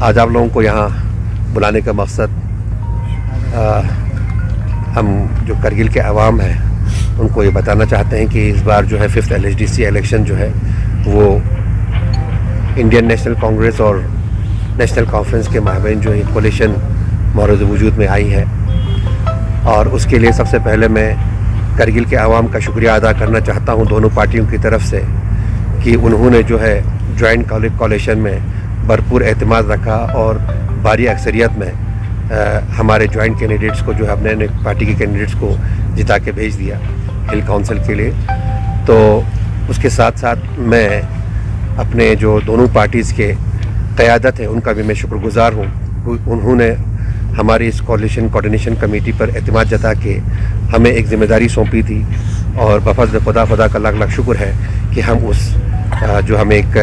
आज आप लोगों को यहाँ बुलाने का मकसद हम जो करगिल के अवाम हैं उनको ये बताना चाहते हैं कि इस बार जो है 5th LHDC इलेक्शन जो है वो इंडियन नेशनल कांग्रेस और नेशनल कॉन्फ्रेंस के माबैन जो एक कोलिशन मौजूद वजूद में आई है। और उसके लिए सबसे पहले मैं करगिल के अवाम का शुक्रिया अदा करना चाहता हूँ दोनों पार्टियों की तरफ से कि उन्होंने जो है जॉइंट कोलिशन में भरपूर एतमाद रखा और भारी अक्सरियत में हमारे जॉइंट कैंडिडेट्स को जो है अपने पार्टी के कैंडिडेट्स को जिता के भेज दिया हिल काउंसिल के लिए। तो उसके साथ साथ मैं अपने जो दोनों पार्टीज़ के क़यादत है उनका भी मैं शुक्रगुज़ार हूँ। उन्होंने हमारी इस कोलिशन कोऑर्डिनेशन कमेटी पर एतमाद जता के हमें एक ज़िम्मेदारी सौंपी थी और बफज़्ल खुदा का लाख लाख शुक्र है कि हम उस जो हमें एक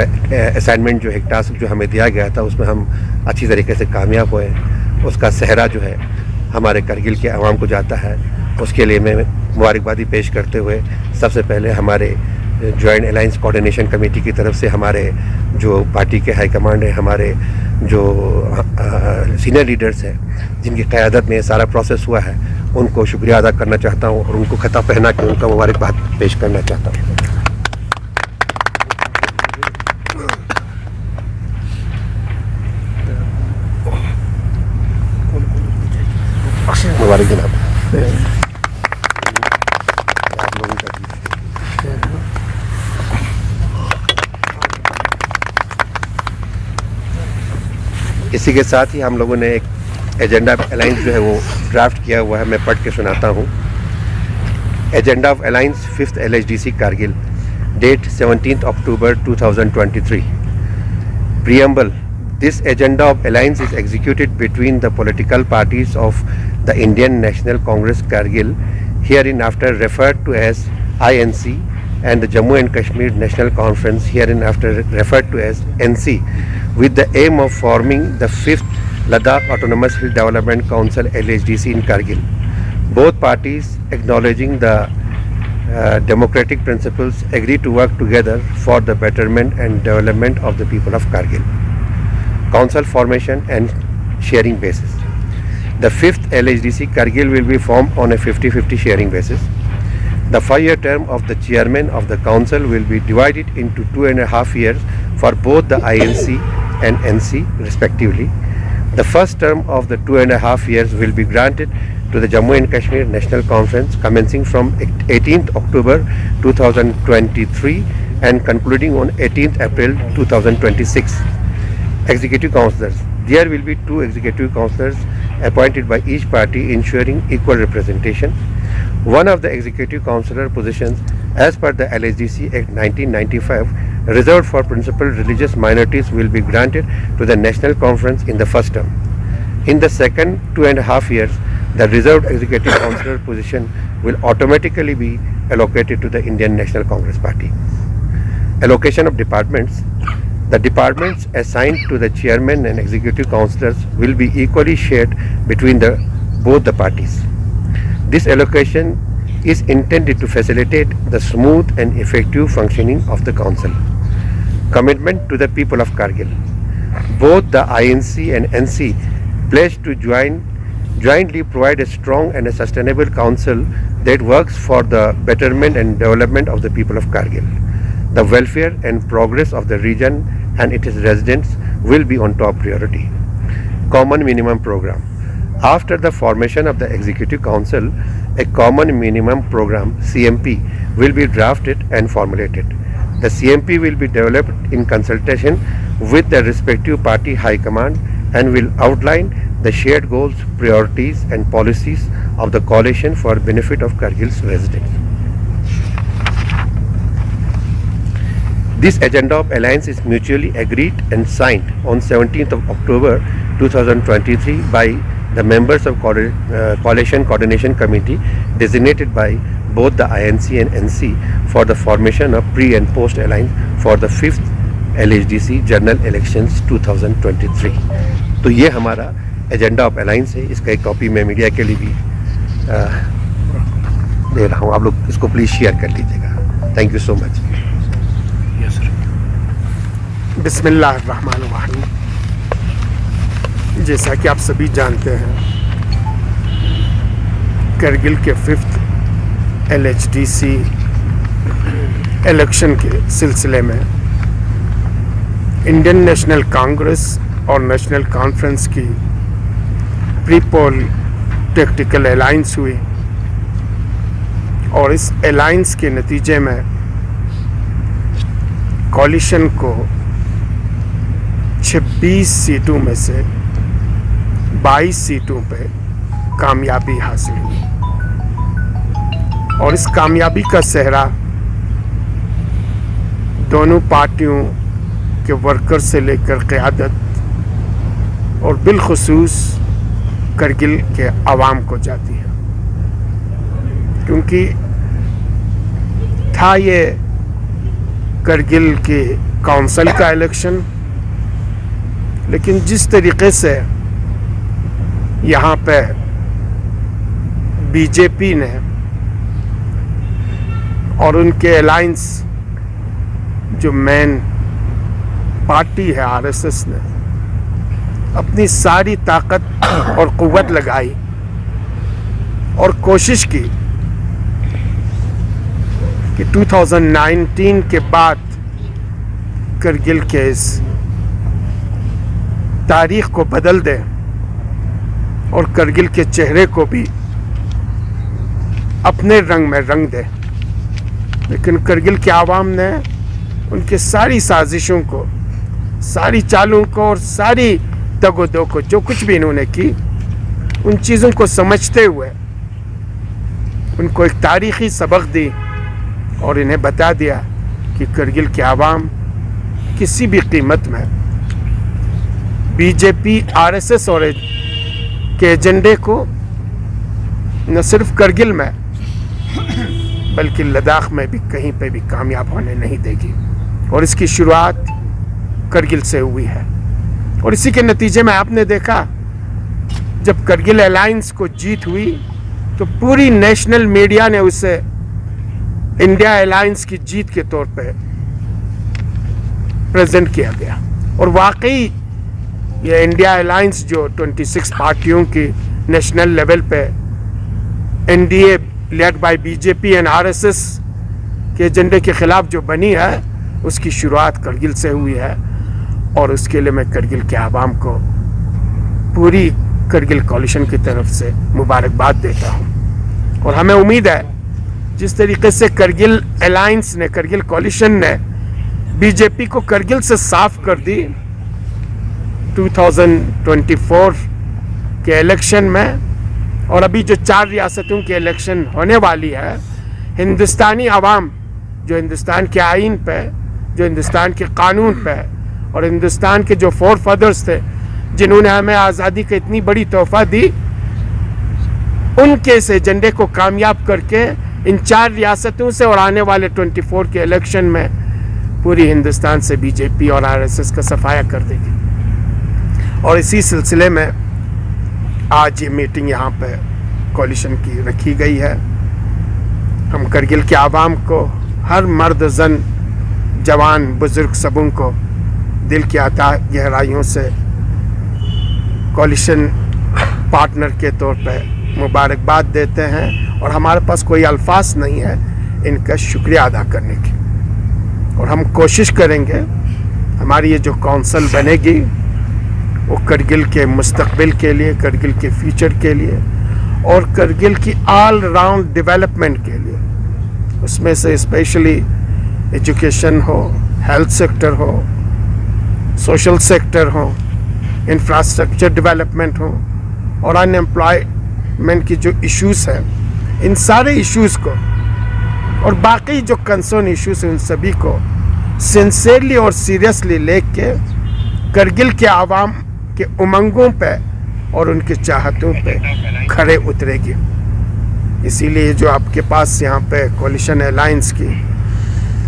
असाइनमेंट जो एक टास्क जो हमें दिया गया था उसमें हम अच्छी तरीके से कामयाब हुए। उसका सहरा जो है हमारे करगिल के अवाम को जाता है। उसके लिए मैं मुबारकबादी पेश करते हुए सबसे पहले हमारे जॉइंट अलायंस कोऑर्डिनेशन कमेटी की तरफ से हमारे जो पार्टी के हाई कमांड है, हमारे जो सीनियर लीडर्स हैं जिनकी क़यादत में सारा प्रोसेस हुआ है, उनको शुक्रिया अदा करना चाहता हूँ और उनको खता पहना के उनका मुबारकबाद पेश करना चाहता हूँ। मुबारक जनाब। इसी के साथ ही हम लोगों ने एक एजेंडा ऑफ अलायंस जो है वो ड्राफ्ट किया हुआ है, मैं पढ़ के सुनाता हूँ। Agenda of alliance 5th LHDC Kargil, date 17th October 2023। Preamble. This agenda of alliance is executed between the political parties of the Indian National Congress Kargil, hereinafter referred to as INC, and the Jammu and Kashmir National Conference, hereinafter referred to as NC, with the aim of forming the 5th Ladakh Autonomous Hill Development Council LHDC in Kargil. Both parties, acknowledging the democratic principles, agree to work together for the betterment and development of the people of Kargil. Council formation and sharing basis. The 5th LHDC Kargil will be formed on a 50-50 sharing basis. The 5-year term of the chairman of the council will be divided into 2.5 years for both the INC and NC respectively. The first term of the 2.5 years will be granted to the Jammu and Kashmir National Conference commencing from 18th October 2023 and concluding on 18th April 2026. Executive councillors. There will be 2 executive councillors appointed by each party, ensuring equal representation. One of the executive councillor positions as per the LHDC Act 1995 reserved for principal religious minorities will be granted to the National Conference in the first term. In the second 2.5 years, the reserved executive councillor position will automatically be allocated to the Indian National Congress Party. Allocation of departments. The departments assigned to the chairman and executive councillors will be equally shared between both the parties. This allocation is intended to facilitate the smooth and effective functioning of the council. Commitment to the people of Kargil. Both the INC and NC pledge to jointly provide a strong and a sustainable council that works for the betterment and development of the people of Kargil. The welfare and progress of the region and its residents will be on top priority. Common Minimum Program. After the formation of the Executive Council, a Common Minimum Program CMP will be drafted and formulated. The CMP will be developed in consultation with the respective party high command and will outline the shared goals, priorities and policies of the coalition for benefit of Kargil's residents. This agenda of alliance is mutually agreed and signed on 17th of October 2023 by the members of Coalition Coordination Committee designated by both the INC and NC for the formation of pre and post alliance for the 5th LHDC General Elections 2023. तो ये हमारा agenda of alliance है। इसका एक copy मैं media के लिए भी दे रहा हूँ, आप लोग इसको प्लीज़ शेयर कर लीजिएगा। Thank you so much. बिस्मिल्लाहिर्रहमानिर्रहीम। जैसा कि आप सभी जानते हैं, करगिल के 5th LHDC इलेक्शन के सिलसिले में इंडियन नेशनल कांग्रेस और नेशनल कॉन्फ्रेंस की प्री पोल टैक्टिकल अलायंस हुई और इस अलायंस के नतीजे में कॉलिशन को 26 सीटों में से 22 सीटों पे कामयाबी हासिल हुई और इस कामयाबी का सेहरा दोनों पार्टियों के वर्कर से लेकर क़यादत और बिलखुसूस करगिल के आवाम को जाती है, क्योंकि था ये करगिल के काउंसिल का इलेक्शन, लेकिन जिस तरीके से यहाँ पे बीजेपी ने और उनके अलायंस जो मेन पार्टी है आरएसएस ने अपनी सारी ताकत और कुव्वत लगाई और कोशिश की कि 2019 के बाद करगिल के इस तारीख को बदल दें और करगिल के चेहरे को भी अपने रंग में रंग दें। लेकिन करगिल के आवाम ने उनके सारी साजिशों को, सारी चालों को और सारी दगोदो को, जो कुछ भी इन्होंने की, उन चीज़ों को समझते हुए उनको एक तारीख़ी सबक दी और इन्हें बता दिया कि करगिल के आवाम किसी भी कीमत में बीजेपी, आरएसएस और के एजेंडे को न सिर्फ करगिल में बल्कि लद्दाख में भी कहीं पे भी कामयाब होने नहीं देगी। और इसकी शुरुआत करगिल से हुई है और इसी के नतीजे में आपने देखा जब करगिल अलायंस को जीत हुई तो पूरी नेशनल मीडिया ने उसे इंडिया अलायंस की जीत के तौर पे प्रेजेंट किया गया। और वाकई ये इंडिया अलायंस जो 26 पार्टियों की नेशनल लेवल पे NDA led by BJP and RSS के एजेंडे के खिलाफ जो बनी है, उसकी शुरुआत करगिल से हुई है और उसके लिए मैं करगिल के आवाम को पूरी करगिल कॉलिशन की तरफ से मुबारकबाद देता हूँ। और हमें उम्मीद है जिस तरीके से करगिल अलायंस ने, करगिल कॉलिशन ने बीजेपी को करगिल से साफ कर दी 2024 के इलेक्शन में, और अभी जो 4 रियासतों के इलेक्शन होने वाली है, हिंदुस्तानी आवाम जो हिंदुस्तान के आइन पे, जो हिंदुस्तान के कानून पे और हिंदुस्तान के जो फोर फादर्स थे जिन्होंने हमें आज़ादी का इतनी बड़ी तोहफा दी, उनके इस एजेंडे को कामयाब करके इन 4 रियासतों से और आने वाले 24 के इलेक्शन में पूरी हिंदुस्तान से बीजेपी और आरएसएस का सफाया कर देगी। और इसी सिलसिले में आज ये मीटिंग यहाँ पे कॉलिशन की रखी गई है। हम करगिल के आवाम को, हर मर्द, जन, जवान, बुजुर्ग, सबों को दिल की अता गहराइयों से कॉलिशन पार्टनर के तौर पे मुबारकबाद देते हैं और हमारे पास कोई अल्फाज नहीं है इनका शुक्रिया अदा करने की। और हम कोशिश करेंगे हमारी ये जो काउंसिल बनेगी वो करगिल के मुस्तकबिल के लिए, करगिल के फ्यूचर के लिए और करगिल की ऑल राउंड डेवलपमेंट के लिए, उसमें से स्पेशली एजुकेशन हो, हेल्थ सेक्टर हो, सोशल सेक्टर हो, इंफ्रास्ट्रक्चर डेवलपमेंट हो और अनएम्प्लॉयमेंट की जो इश्यूज़ हैं, इन सारे इश्यूज़ को और बाकी जो कंसर्न इश्यूज़ हैं उन सभी को सिंसियरली और सीरियसली लेके करगिल के आवाम के उमंगों पे और उनके चाहतों पे खड़े उतरेगी। इसीलिए जो आपके पास यहाँ पे कॉलिशन अलायंस की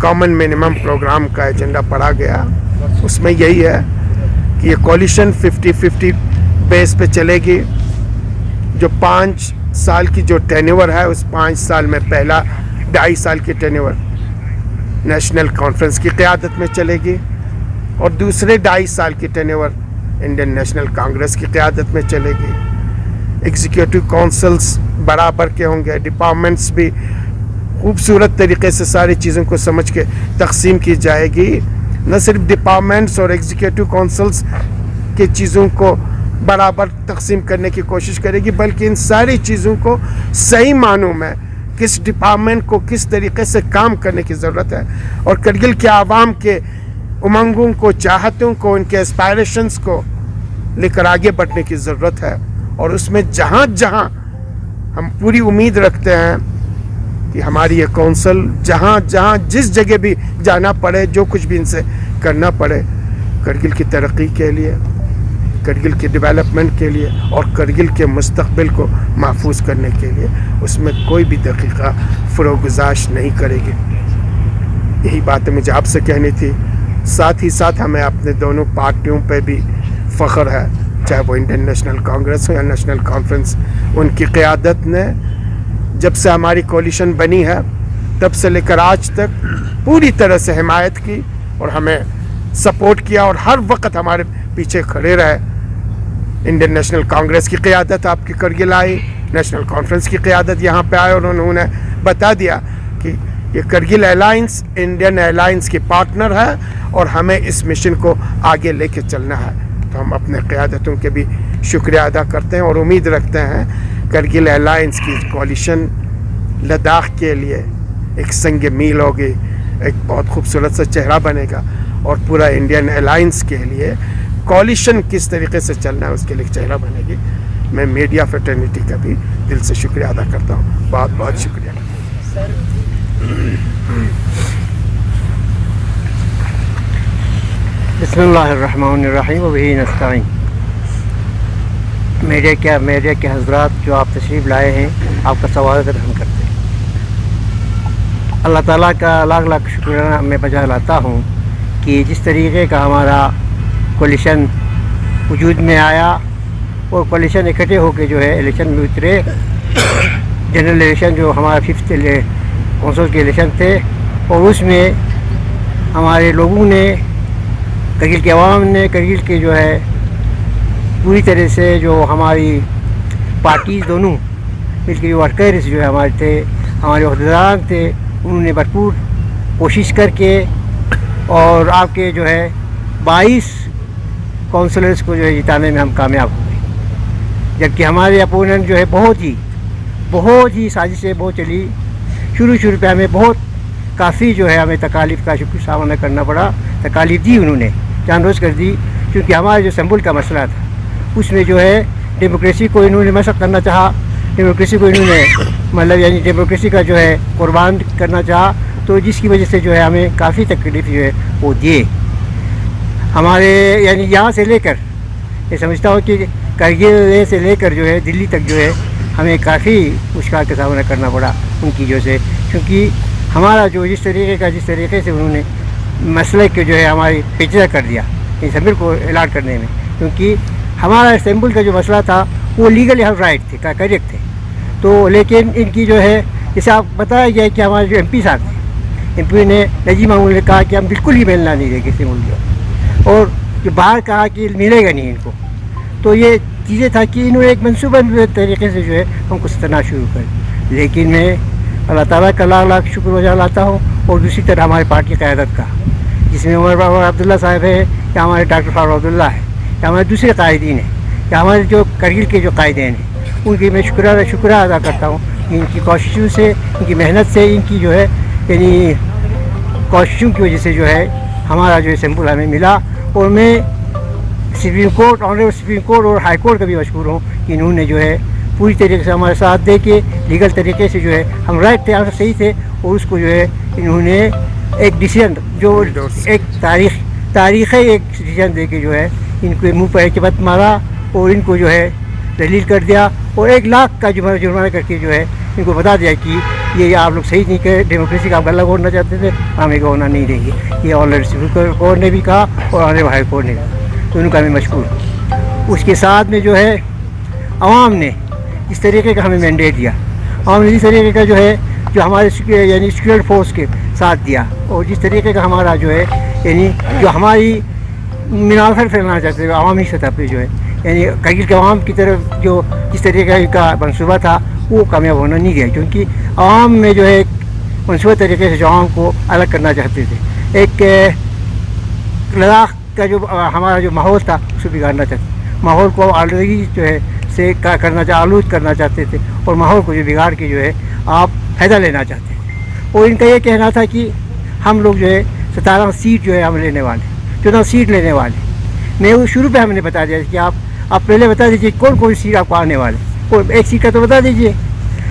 कॉमन मिनिमम प्रोग्राम का एजेंडा पढ़ा गया, उसमें यही है कि ये कॉलिशन 50-50 बेस पे चलेगी। जो 5 साल की जो टेन्योर है, उस 5 साल में पहला 2.5 साल की टेन्योर नेशनल कॉन्फ्रेंस की क़यादत में चलेगी और दूसरे 2.5 साल की टेन्योर इंडियन नेशनल कांग्रेस की क़यादत में चलेगी। एग्जीक्यूटिव काउंसिल्स बराबर के होंगे, डिपार्टमेंट्स भी खूबसूरत तरीके से सारी चीज़ों को समझ के तकसीम की जाएगी। न सिर्फ डिपार्टमेंट्स और एग्जीक्यूटिव काउंसिल्स की चीज़ों को बराबर तकसीम करने की कोशिश करेगी, बल्कि इन सारी चीज़ों को सही मानों में किस डिपार्टमेंट को किस तरीके से काम करने की ज़रूरत है और करगिल के आवाम के उमंगों को, चाहतों को, उनके एस्पायरेशंस को लेकर आगे बढ़ने की ज़रूरत है। और उसमें जहाँ जहाँ हम पूरी उम्मीद रखते हैं कि हमारी ये कौंसल जहाँ जहाँ जिस जगह भी जाना पड़े, जो कुछ भी इनसे करना पड़े, करगिल की तरक्की के लिए, करगिल के डेवलपमेंट के लिए और करगिल के मुस्तकबिल को महफूज करने के लिए उसमें कोई भी दकीक़ा फ़रोगुज़ाश नहीं करेगी। यही बातें मुझे आपसे कहनी थी। साथ ही साथ हमें अपने दोनों पार्टियों पे भी फ़ख्र है, चाहे वो इंडियन नेशनल कांग्रेस हो या नेशनल कॉन्फ्रेंस। उनकी क़यादत ने जब से हमारी कोलिशन बनी है तब से लेकर आज तक पूरी तरह से हिमायत की और हमें सपोर्ट किया और हर वक्त हमारे पीछे खड़े रहे। इंडियन नेशनल कांग्रेस की क़यादत आपकी करगिल आई, नेशनल कॉन्फ्रेंस की क़यादत यहाँ पे आए और उन्होंने बता दिया कि ये करगिल एलायंस इंडियन एलायंस की पार्टनर है और हमें इस मिशन को आगे लेके चलना है। तो हम अपने क़यादतों के भी शुक्रिया अदा करते हैं और उम्मीद रखते हैं करगिल एलायंस की कोलिशन लद्दाख के लिए एक संग मील होगी, एक बहुत खूबसूरत सा चेहरा बनेगा और पूरा इंडियन एलायंस के लिए कोलिशन किस तरीके से चलना है उसके लिए एक चेहरा बनेगी। मैं मीडिया फ्रेटर्निटी का भी दिल से शुक्रिया अदा करता हूँ। बहुत बहुत शुक्रिया। बिस्मिल्लाहिर्रहमानिर्रहीम व बिही नस्तईन। मीडिया के हज़रात जो आप तशरीफ़ लाए हैं, आपका स्वागत हम करते हैं। अल्लाह ताला का लाख लाख शुक्राना मैं बजा लाता हूँ कि जिस तरीके का हमारा कोलिशन वजूद में आया और कोलिशन इकट्ठे होकर जो है इलेक्शन में उतरे। जनरल इलेक्शन जो हमारा 5th काउंसिल के इलेक्शन थे और उसमें हमारे लोगों ने, करगिल के अवाम ने, करगिल के जो है पूरी तरह से जो हमारी पार्टीज़ दोनों मिलकर जो वर्कर्स जो है हमारे थे, हमारे अहदेदार थे, उन्होंने भरपूर कोशिश करके और आपके जो है 22 काउंसलर्स को जो है जिताने में हम कामयाब हो गए। जबकि हमारे अपोनेंट जो है बहुत ही साजिशें बहुत चली। शुरू पे हमें बहुत काफ़ी जो है हमें तकालीफ का सामना करना पड़ा। तकालीफ दी उन्होंने, जानबूझ कर दी, क्योंकि हमारे जो संबुल का मसला था उसमें जो है डेमोक्रेसी को इन्होंने मसक करना चाहा, डेमोक्रेसी को इन्होंने मतलब यानी डेमोक्रेसी का जो है कुर्बान करना चाहा, तो जिसकी वजह से जो है हमें काफ़ी तकलीफ जो है वो दिए। हमारे यानी यहाँ से लेकर ये समझता हूँ कि करगिल से लेकर जो है दिल्ली तक जो है हमें काफ़ी मुश्किल का सामना करना पड़ा उनकी जो से, क्योंकि हमारा जो जिस तरीके से उन्होंने मसले के जो है हमारी पेचीदा कर दिया इस्तांबुल को ऐलान करने में, क्योंकि हमारा इस्तांबुल का जो मसला था वो लीगली हम राइट थे, करेक्ट थे। तो लेकिन इनकी जो है जैसे आप बताया गया कि हमारे जो MP साहब थे, MP ने नजीब मामूल ने कहा कि हम बिल्कुल ही मिलना नहीं देंगे इस्तांबुल को, और जो बाहर कहा कि मिलेगा नहीं इनको। तो ये चीज़ें था कि इन्होंने एक मनसूबा तरीके से जो है हमको सतना शुरू कर। लेकिन मैं अल्लाह ताला का लाख लाख शुक्र वजह लाता हूँ और दूसरी तरह हमारी पार्टी क़यादत का, जिसमें उमर अब्दुल्ला साहब है या हमारे डॉक्टर फारूक अब्दुल्ला है या हमारे दूसरे कायदीन हैं या हमारे जो करगिल के जो कायदीन हैं, उनकी मैं शुक्रिया अदा करता हूँ। इनकी कोशिशों से, इनकी मेहनत से, इनकी जो है यानी कोशिशों की वजह से जो है हमारा जो असेंबल हमें मिला। और मैं supreme court, honourable supreme court और हाई कोर्ट का भी मशहूर हूँ कि इन्होंने जो है पूरी तरीके से हमारे साथ दे के लीगल तरीके से जो है हम राइट थे, हम सही थे, और उसको जो है इन्होंने एक डिसीजन जो एक तारीख़ एक डिसीजन दे के जो है इनको मुँह पर एकबत मारा और इनको जो है दलील कर दिया और 1 लाख का जुर्माना करके जो है इनको बता दिया कि ये आप लोग सही नहीं कर, डेमोक्रेसी का आप गला घोड़ना चाहते थे, हम एक होना नहीं देंगे। ये ऑनरेबल सुप्रीम कोर्ट ने भी कहा और ऑनरेबल हाई कोर्ट ने कहा, तो उनका मैं मशहूर। उसके साथ में जो है अवाम ने इस तरीके का हमें मैंडेट दिया, अवाम ने इस तरीके का जो है जो हमारे यानी सिक्योरिटी फोर्स के साथ दिया और जिस तरीके का हमारा जो है यानी जो हमारी मुनाफर फैलाना चाहते थे अवामी सतह पे जो है, यानी करगिल के अवाम की तरफ जो जिस तरीके का मनसूबा था वो कामयाब होना नहीं गया, क्योंकि अवाम में जो है एक मनसूबा तरीके से जो अवाम को अलग करना चाहते थे। एक लद्दाख का जो हमारा जो माहौल था उसको बिगाड़ना चाहते, माहौल को आलूदगी जो है से आलूद करना चाहते थे, और माहौल को जो बिगाड़ के जो है आप फ़ायदा लेना चाहते थे। और इनका ये कहना था कि हम लोग जो है 17 सीट जो है हम लेने वाले, 14 सीट लेने वाले। मैं वो शुरू पे हमने बता दिया कि आप पहले बता दीजिए कौन कौन सीट आपको आने वाले, कोई एक सीट का तो बता दीजिए।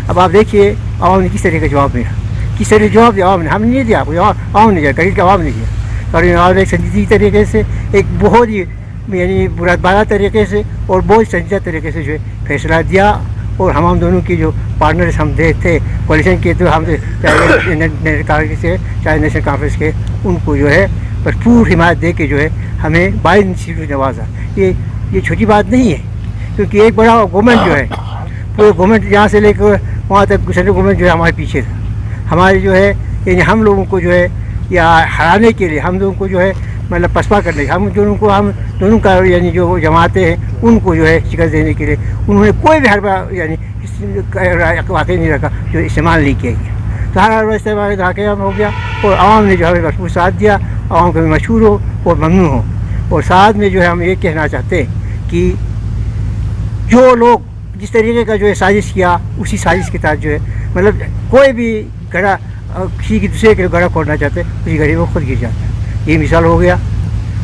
अब आप देखिए आवाम ने किस तरह का जवाब दिया, किस तरह जवाब दिया आवाम ने, हमने नहीं दिया, आवाम ने दिया, करगिल के आवाम ने दिया। और आवाम ने एक संजीदगी तरीके से, एक बहुत ही यानी बुरादबाना तरीके से और बहुत संजीदा तरीके से जो है फैसला दिया। और हम दोनों की जो पार्टनर्स हम थे कोalition के, तो हम चाहे कांग्रेस के चाहे नेशनल कॉन्फ्रेंस के, उनको जो है भरपूर हिमायत दे के जो है हमें 22 सीटों से नवाजा। ये छोटी बात नहीं है, क्योंकि एक बड़ा गवर्नमेंट जो है, पूरे गवर्नमेंट यहाँ से लेकर वहाँ तक सेंट्रल गवर्नमेंट जो है हमारे पीछे था। हमारे जो है यानी हम लोगों को जो है या हराने के लिए, हम लोगों को जो है मतलब पसपा करने, हम दोनों का यानी जो जमाते हैं उनको जो है शिकस्त देने के लिए उन्होंने कोई भी हरबा यानी वाकई नहीं रखा जो इस्तेमाल नहीं किया गया। तो हर हरबा इस्तेमाल कामयाब हो गया, और आवाम ने जो हमें भरपूर साथ दिया, आवाम को भी मशहूर हो और ममनून हो। और साथ में जो है हम ये कहना चाहते हैं कि जो लोग जिस तरीके का जो है साजिश किया, उसी साजिश के तहत जो है मतलब कोई भी घड़ा किसी की दूसरे के घड़ा खोलना चाहते उसी घड़ी में खुद गिर जाता है। ये मिसाल हो गया।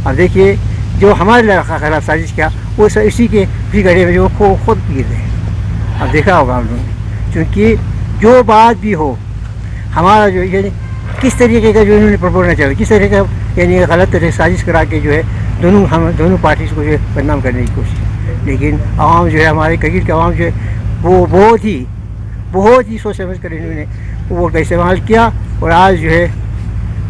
अब देखिए जो हमारे खिलाफ साजिश किया वो इसी के उसी घड़ी में जो खुद गिर रहे हैं। अब देखा होगा आप लोगों ने, क्योंकि जो बात भी हो हमारा जो यानी किस तरीके का जो इन्होंने प्रपोज करना चाहिए, किस तरीके का यानी गलत तरह साजिश करा के जो है दोनों पार्टीज को जो है बदनाम करने की कोशिश। लेकिन आवाम जो है हमारे करगिल के आवाम जो है वो बहुत ही सोच समझ कर इन्होंने वोट का इस्तेमाल किया, और आज जो है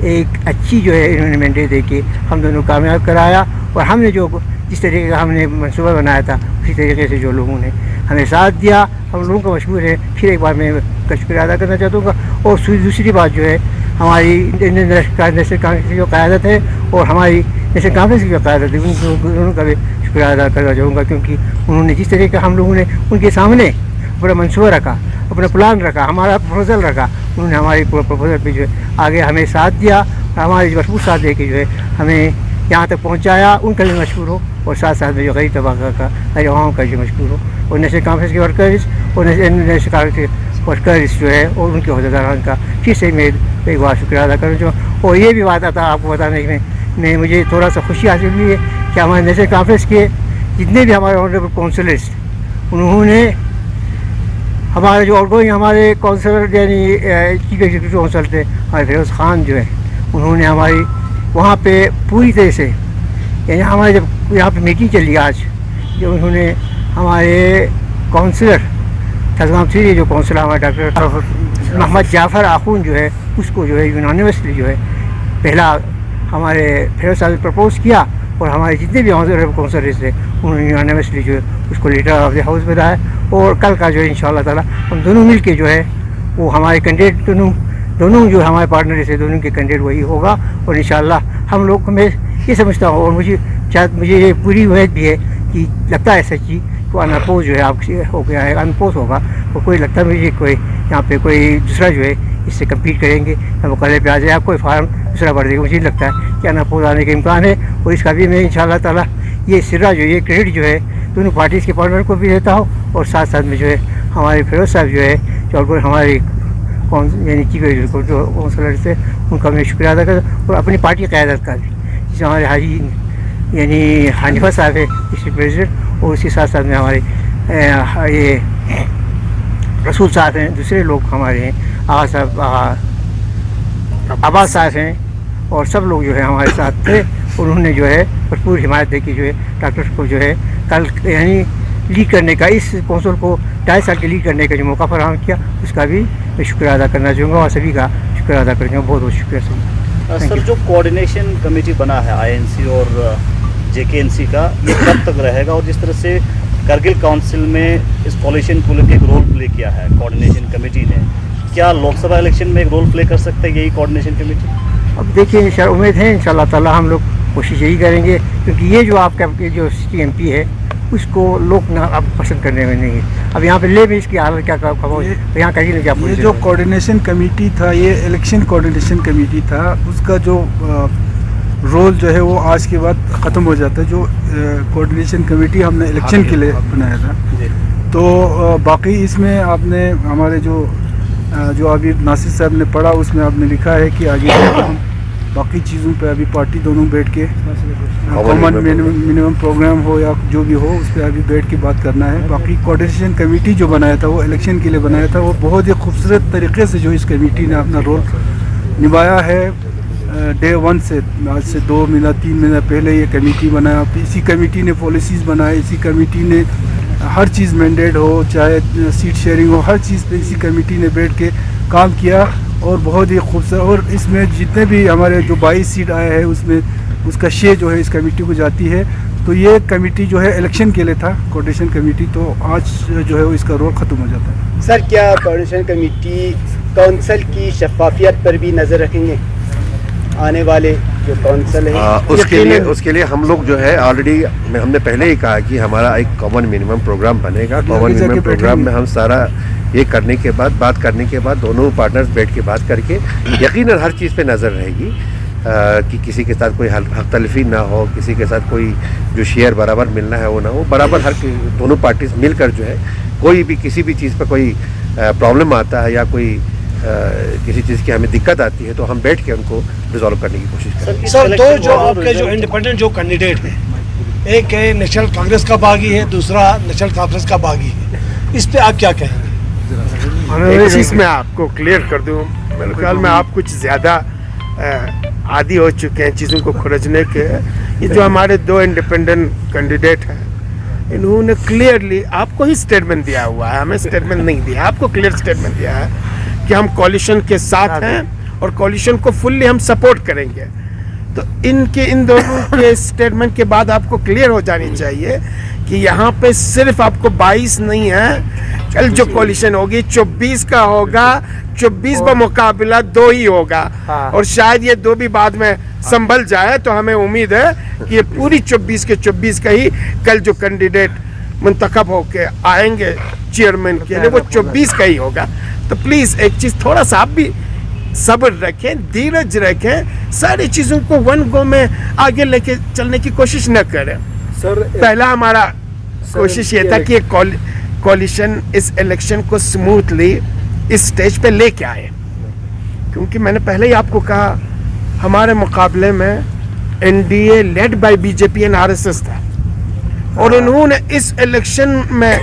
एक अच्छी जो है इन्होंने मैंडेट दे के हम दोनों कामयाब कराया। और हमने जो जिस तरीके का हमने मंसूबा बनाया था उसी तरीके से जो लोगों ने हमें साथ दिया, हम लोगों का मशहूर है। फिर एक बार मैं शुक्रिया अदा करना चाहता हूँ। और दूसरी बात जो है हमारी इंडियन नेशनल कांग्रेस की जो क़यादत है और हमारी नेशनल कॉन्फ्रेंस की जो क़यादत है, उन का भी शुक्रिया अदा करना चाहूँगा, क्योंकि उन्होंने जिस तरीके का हम लोगों ने उनके सामने अपना मंसूबा रखा, अपना प्लान रखा, हमारा प्रपोजल रखा, उन्होंने हमारी प्रपोजल पे जो है आगे हमें साथ दिया, हमारे भरपूर साथ दे के जो है हमें यहाँ तक पहुँचाया। उनका भी मशहूर हो, और साथ साथ में जो गरीब तबका का गरीब आवाम का जो मशहूर हो, और नेशनल कॉन्फ्रेंस के वर्कर्स और नेशनल कांग्रेस के वर्कर्स जो है और उनके अहदेदारान का फिर से मैं एक बार शुक्रिया अदा करना चाहूँ। और ये भी बात आता आपको बताने में मुझे थोड़ा सा खुशी हासिल हुई है कि हमारे नेशनल कॉन्फ्रेंस के जितने भी हमारे ऑनरेबल काउंसिलर्स, उन्होंने हमारे जो आउटगोइंग हमारे काउंसलर यानी चीफ एग्जीक्यूटिव काउंसिल थे हमारे फिरोज़ खान जो है, उन्होंने हमारी वहाँ पे पूरी तरह से यानी हमारे जब यहाँ पे मीटिंग चली आज, जो उन्होंने हमारे काउंसलर थजगाम थ्री जो काउंसलर हमारे डॉक्टर मोहम्मद जाफ़र आखून जो है उसको जो है यूनानिमसली जो है पहला हमारे फिरोज़ साहब ने प्रपोज़ किया, और हमारे जितने भी काउंसलर्स थे उन्होंने यूनानिमसली जो है उसको लीडर ऑफ द हाउस बनाया। और कल का जो है इंशाअल्लाह ताला हम दोनों मिल के जो है वो हमारे कैंडिडेट दोनों जो हमारे पार्टनर्स है दोनों के कैंडिडेट वही होगा। और इंशाअल्लाह हम लोग मैं ये समझता हूँ, और मुझे ये पूरी उम्मीद भी है कि लगता है सच्ची को अनपोज जो है आपसे हो गया है, अनपोज होगा, और कोई लगता है मुझे कोई यहाँ पे कोई दूसरा जो है इससे कम्पीट करेंगे या मुकाबले पे आ जाए, कोई फार्म दूसरा भर देगा। मुझे लगता है कि अनपोज आने का इम्कान है, और इसका भी मैं इंशाअल्लाह ताला ये सिरा जो ये क्रेडिट जो है दोनों पार्टीज़ के पार्टनर को भी देता हूँ, और साथ साथ में जो है हमारे फिरोज़ साहब जो है जो हमारे यानी चीफ एग्जीक्यूटिव काउंसलर थे उनका मैं शुक्रिया अदा करता, और अपनी पार्टी क़यादत का भी, जैसे हमारे हाजी यानी हनीफा साहब है डिस्ट्रिक्ट प्रेसिडेंट, और उसके साथ साथ में हमारे ये रसूल साहब हैं, दूसरे लोग हमारे हैं, आगा साहब आबाद साहब हैं, और सब लोग जो है हमारे साथ थे। उन्होंने जो है भरपूर हिमायत देखी जो है डॉक्टर को जो है कल यानी लीड करने का, इस कौंसिल को 2.5 साल के लीड करने का जो मौका फराहम किया उसका भी मैं शुक्रिया अदा करना चाहूँगा, और सभी का शुक्रिया अदा करना चाहूँगा। बहुत बहुत शुक्रिया सर। जो कोऑर्डिनेशन कमेटी बना है आईएनसी और जेकेएनसी का, ये कब तक रहेगा? और जिस तरह से करगिल काउंसिल में इस कोalition को लेकर एक रोल प्ले किया है कोऑर्डिनेशन कमेटी ने, क्या लोकसभा इलेक्शन में एक रोल प्ले कर सकते हैं यही कोऑर्डिनेशन कमेटी? अब देखिए उम्मीद है इंशाअल्लाह ताला हम लोग کوشش یہی کریں گے، کیونکہ یہ جو آپ کا جو سٹی ایم پی ہے اس کو لوگ نہ اب پسند کرنے میں نہیں ہے. اب یہاں پہ لے بھی اس کی حالت کیا یہاں کہیں نہیں کیا. یہ جو کوارڈینیشن کمیٹی تھا، یہ الیکشن کوارڈینیشن کمیٹی تھا، اس کا جو رول جو ہے وہ آج کے بعد ختم ہو جاتا ہے. جو کوارڈینیشن کمیٹی ہم نے الیکشن کے لیے بنایا تھا، تو باقی اس میں آپ نے ہمارے جو ابھی ناصر صاحب نے پڑھا اس میں آپ نے لکھا ہے کہ آگے ہم باقی چیزوں پہ ابھی پارٹی دونوں بیٹھ کے کامن منیمم پروگرام ہو یا جو بھی ہو اس پہ ابھی بیٹھ کے بات کرنا ہے. باقی کوارڈینیشن کمیٹی جو بنایا تھا وہ الیکشن کے لیے بنایا تھا. وہ بہت ہی خوبصورت طریقے سے جو اس کمیٹی نے اپنا رول نبھایا ہے. ڈے 1 سے آج سے 2 مہینہ 3 مہینہ پہلے یہ کمیٹی بنایا. اسی کمیٹی نے پالیسیز بنائے، اسی کمیٹی نے ہر چیز مینڈیٹ ہو، چاہے سیٹ شیئرنگ ہو، ہر چیز پہ اسی کمیٹی نے بیٹھ کے کام کیا اور بہت ہی خوبصورت. اور اس میں جتنے بھی ہمارے جو 22 سیٹ آئے ہیں اس میں اس کا شے جو ہے اس کمیٹی کو جاتی ہے. تو یہ کمیٹی جو ہے الیکشن کے لیے تھا کوارڈینیشن کمیٹی، تو آج جو ہے اس کا رول ختم ہو جاتا ہے. سر کیا کوارڈینیشن کمیٹی کونسل کی شفافیت پر بھی نظر رکھیں گے؟ آنے والے جو کونسل ہے اس کے لیے ہم لوگ جو ہے آلریڈی ہم نے پہلے ہی کہا کہ ہمارا ایک کامن منیمم پروگرام بنے گا. کامن منیمم پروگرام میں ہم سارا یہ کرنے کے بعد بات کرنے کے بعد دونوں پارٹنرز بیٹھ کے بات کر کے یقیناً ہر چیز پہ نظر رہے گی کہ کسی کے ساتھ کوئی حق تلفی نہ ہو، کسی کے ساتھ کوئی جو شیئر برابر ملنا ہے وہ نہ ہو. برابر ہر دونوں پارٹیز مل کر جو ہے کوئی بھی کسی بھی چیز پہ کوئی پرابلم آتا ہے یا کوئی کسی چیز کی ہمیں دقت آتی ہے تو ہم بیٹھ کے ان کو ریزالو کرنے کی کوشش کریں گے. سر دو جو آپ کے جو انڈیپینڈنٹ جو کینڈیڈیٹ ہیں، ایک ہے نیشنل کانگریس کا باغی ہے، دوسرا نیشنل کانفرنس کا باغی ہے، اس پہ آپ کیا کہیں گے؟ ایک چیز میں آپ کو کلیئر کر دوں، میرے خیال میں آپ کچھ زیادہ عادی ہو چکے ہیں چیزوں کو کھرجنے کے. یہ جو ہمارے 2 انڈیپینڈنٹ کینڈیڈیٹ ہیں انہوں نے کلیئرلی آپ کو ہی اسٹیٹمنٹ دیا ہوا ہے، ہمیں اسٹیٹمنٹ نہیں دیا، آپ کو کلیئر اسٹیٹمنٹ دیا ہے کہ ہم کولیشن کے ساتھ ہیں اور کولیشن کو فلی ہم سپورٹ کریں گے. تو ان دونوں کے اسٹیٹمنٹ کے بعد آپ کو کلیئر ہو جانی چاہیے کہ یہاں پہ صرف آپ کو 22 نہیں ہے، کل جو کولیشن ہوگی 24 کا ہوگا. 24 بمقابلہ 2 ہی ہوگا اور شاید یہ 2 بھی بعد میں سنبھل جائے. تو ہمیں امید ہے کہ یہ پوری 24 کے 24 کا ہی کل جو کینڈیڈیٹ منتخب ہو کے آئیں گے چیئرمین کے لیے وہ 24 کا ہی ہوگا. تو پلیز ایک چیز تھوڑا سا آپ بھی صبر رکھیں، دھیرج رکھیں، ساری چیزوں کو ون گو میں آگے لے کے چلنے کی کوشش نہ کریں. سر پہلا ہمارا کوشش یہ تھا کہ کولیشن اس الیکشن کو سموتھلی اس سٹیج پہ لے کے آئے، کیونکہ میں نے پہلے ہی آپ کو کہا ہمارے مقابلے میں N D A led by B J P and R S S تھا اور انہوں نے اس الیکشن میں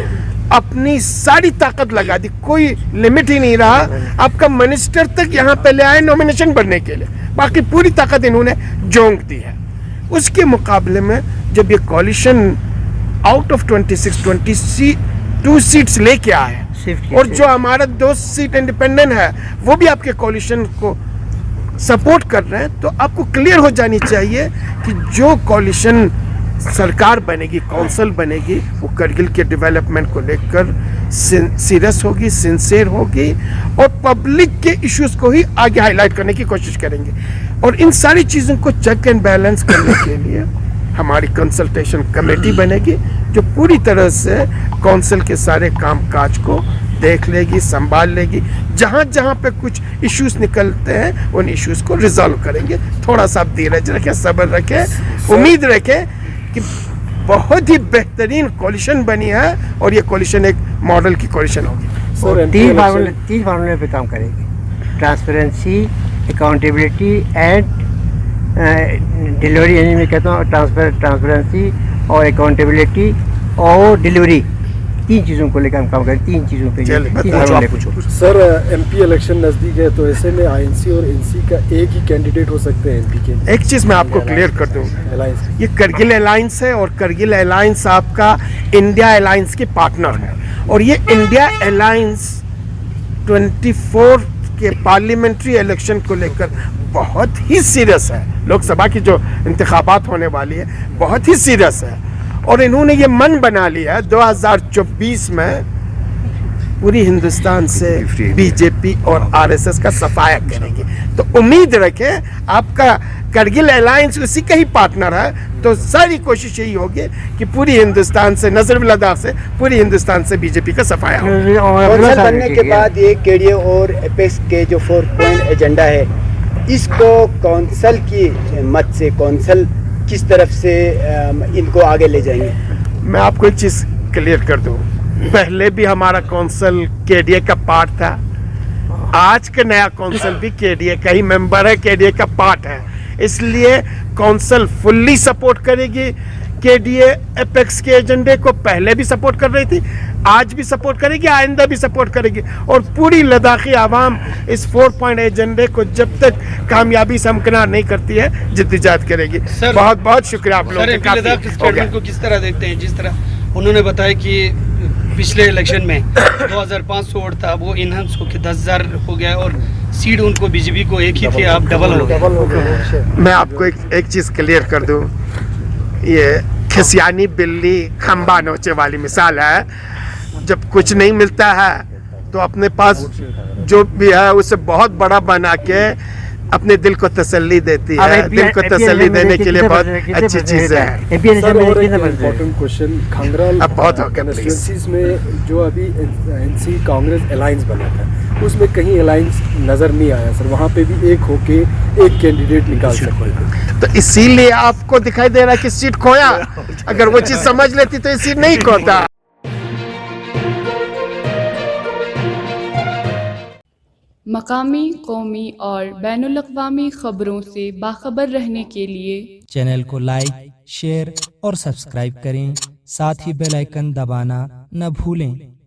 اپنی ساری طاقت لگا دی، کوئی لمٹ ہی نہیں رہا. آپ کا منسٹر تک یہاں پہ لے آئے نومینیشن بننے کے لیے، باقی پوری طاقت انہوں نے جونک دی ہے. اس کے مقابلے میں جب یہ کولیشن آؤٹ آف 22 سیٹس لے کے آئے اور جو ہمارا 2 سیٹ انڈیپینڈنٹ ہے وہ بھی آپ کے کولیشن کو سپورٹ کر رہے ہیں، تو آپ کو کلیئر ہو جانی چاہیے کہ جو کولیشن سرکار بنے گی، کونسل بنے گی، وہ کرگل کے ڈیولپمنٹ کو لے کر سیریس ہوگی، سنسیئر ہوگی اور پبلک کے ایشوز کو ہی آگے ہائی لائٹ کرنے کی کوشش کریں گے. اور ان ساری چیزوں کو چیک اینڈ بیلنس کرنے کے لیے ہماری کنسلٹیشن کمیٹی بنے گی جو پوری طرح سے کونسل کے سارے کام کاج کو دیکھ لے گی، سنبھال لے گی. جہاں جہاں پہ کچھ ایشوز نکلتے ہیں ان ایشوز کو ریزالو کریں گے. تھوڑا سا دھیرج رکھیں، صبر رکھیں، امید رکھیں کہ بہت ہی بہترین کولیشن بنی ہے اور یہ کولیشن ایک ماڈل کی کولیشن ہوگی. 3 فارمولے پہ کام کرے گی: ٹرانسپیرنسی، اکاؤنٹیبلٹی اینڈ ڈیلیوری. یعنی میں کہتا ہوں ٹرانسپیرنسی اور اکاؤنٹیبلٹی اور ڈیلیوری، 3 چیزوں کو لے کر ہم کام کریں. 3 چیزوں پہ. سر ایم پی الیکشن نزدیک ہے تو ایسے میں آئی این سی اور این سی کا ایک ہی کینڈیڈیٹ ہو سکتے ہیں ایم پی کے. ایک چیز میں آپ کو کلیئر کر دوں، یہ کرگل الائنس ہے اور کرگل الائنس آپ کا انڈیا الائنس کے پارٹنر ہے اور یہ انڈیا الائنس 24 کے پارلیمنٹری الیکشن کو لے کر بہت ہی سیریس ہے. لوک سبھا کی جو انتخابات ہونے والی ہے بہت ہی سیریس ہے اور انہوں نے یہ من بنا لیا ہے 2024 میں पूरी हिंदुस्तान से फ्री इंडिया। बीजेपी और आरएसएस का सफाया करेंगे। तो उम्मीद रखें आपका करगिल अलायंस उसी का ही पार्टनर है, तो सारी कोशिश यही होगी कि पूरी हिंदुस्तान से, नजर लद्दाख से, पूरी हिंदुस्तान से बीजेपी का सफाया हो। कौंसल बनने के बाद ये केडीए और एपेक्स के जो 4 पॉइंट एजेंडा है, इसको कौंसल की मत से कौंसल किस तरफ से इनको आगे ले जाएंगे? मैं आपको एक चीज क्लियर कर दूं, पहले भी हमारा कौंसल केडीए का पार्ट था, आज का नया कौंसल भी केडीए का ही मेंबर है, केडीए का पार्ट है, इसलिए कौंसल फुल्ली सपोर्ट करेगी। केडीए एपेक्स के एजेंडे को पहले भी सपोर्ट कर रही थी, आज भी सपोर्ट करेगी, आइंदा भी सपोर्ट करेगी, और पूरी लद्दाखी आवाम इस 4 पॉइंट एजेंडे को जब तक कामयाबी से हमकिनार नहीं करती है जिद्दोजहद करेगी। बहुत बहुत शुक्रिया आप लोगों का। लद्दाख स्टेटमेंट को किस तरह देखते हैं? जिस तरह उन्होंने बताया कि पिछले इलेक्शन में 2500 वोट था, वो इनहेंस होकर 10,000 हो गया, और सीट उनको बीजेपी को एक ही थी, आप डबल हो गए। मैं आपको एक चीज क्लियर कर दूं, ये खिसियानी बिल्ली खंबा नोचे वाली मिसाल है। जब कुछ नहीं मिलता है तो अपने पास जो भी है उसे बहुत बड़ा बना के अपने दिल को तसल्ली देती है। दिल को तसल्ली देने के लिए बहुत अच्छी चीज है। सर, और एक इम्पोर्टेंट क्वेश्चन, खांगराल अब बहुत हो गया, कंस्टिट्यूंसीज में जो अभी एनसी कांग्रेस अलायंस बना था, उसमें कहीं अलायंस नजर नहीं आया सर, वहाँ पे भी एक होके एक कैंडिडेट निकाल सकते थे। तो इसीलिए आपको दिखाई दे रहा है कि सीट खोया, अगर वो चीज समझ लेती तो ये सीट नहीं खोता। मकामी, कौमी और बैनुल-अक़वामी ख़बरों से बाखबर रहने के लिए चैनल को लाइक, शेयर और सब्सक्राइब करें, साथ ही बेल आइकन दबाना न भूलें।